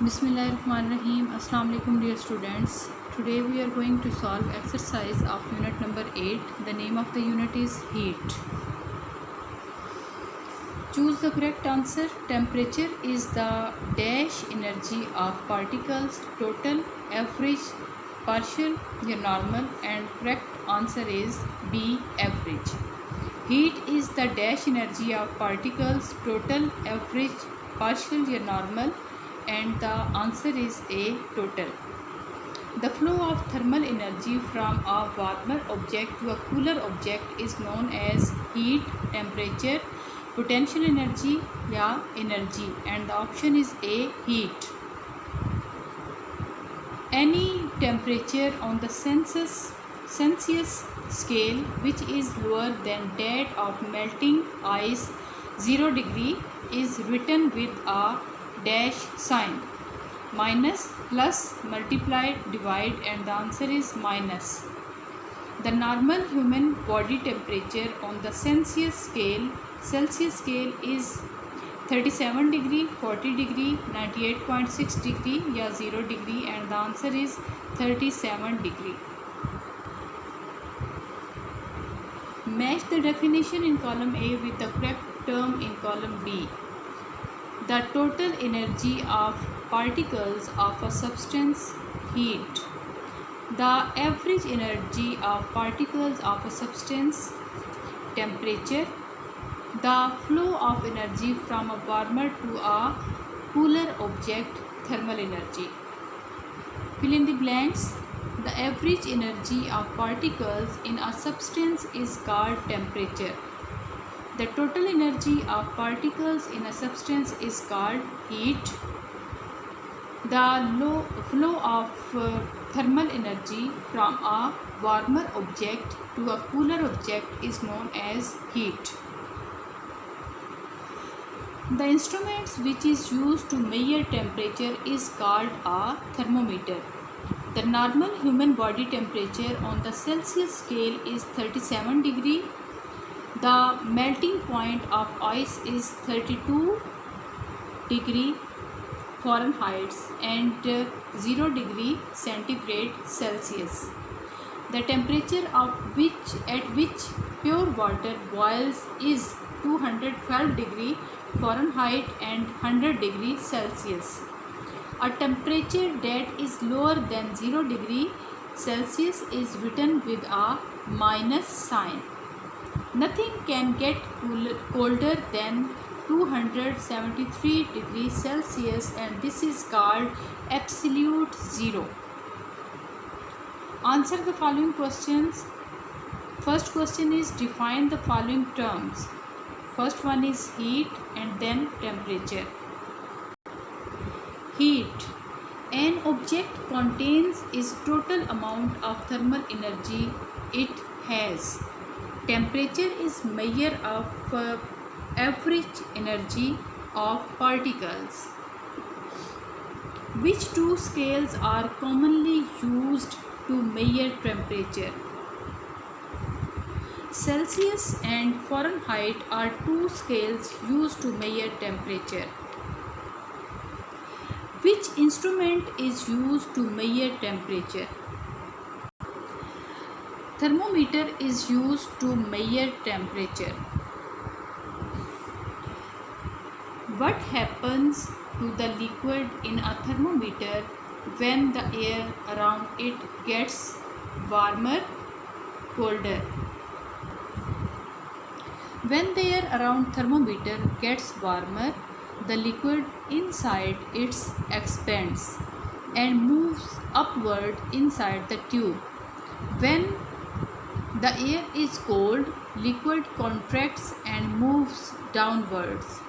Bismillahirrahmanirrahim. Assalamu alaikum dear students. Today we are going to solve exercise of unit number 8. The name of the unit is heat. Choose the correct answer. Temperature is the dash energy of particles, total, average, partial, या normal, and correct answer is B, average. Heat is the dash energy of particles, total, average, partial, या normal, and the answer is A, total. The flow of thermal energy from a warmer object to a cooler object is known as heat, temperature, potential energy या energy, and the option is A, heat. Any temperature on the Celsius scale which is lower than that of melting ice 0 degree is written with a dash sign, minus, plus, multiply, divide, and the answer is minus. The normal human body temperature on the Celsius scale is 37 degree, 40 degree, 98.6 degree या 0 degree, and the answer is 37 degree. Match the definition in column A with the correct term in column B. The total energy of particles of a substance, heat. The average energy of particles of a substance, temperature. The flow of energy from a warmer to a cooler object, thermal energy. Fill in the blanks. The average energy of particles in a substance is called temperature. The total energy of particles in a substance is called heat. The flow of thermal energy from a warmer object to a cooler object is known as heat. The instruments which is used to measure temperature is called a thermometer. The normal human body temperature on the Celsius scale is 37 degree. The melting point of ice is 32 degree Fahrenheit and 0 degree centigrade Celsius. The temperature at which pure water boils is 212 degree Fahrenheit and 100 degree Celsius. A temperature that is lower than 0 degree Celsius is written with a minus sign. Nothing can get colder than 273 degrees Celsius, and this is called absolute zero. Answer the following questions. First question is define the following terms. First one is heat and then temperature. Heat. An object contains its total amount of thermal energy it has. Temperature is measure of average energy of particles. Which two scales are commonly used to measure temperature? Celsius and Fahrenheit are two scales used to measure temperature. Which instrument is used to measure temperature? Thermometer is used to measure temperature. What happens to the liquid in a thermometer when the air around it gets warmer, colder? When the air around thermometer gets warmer, the liquid inside it expands and moves upward inside the tube. When the air is cold, liquid contracts and moves downwards.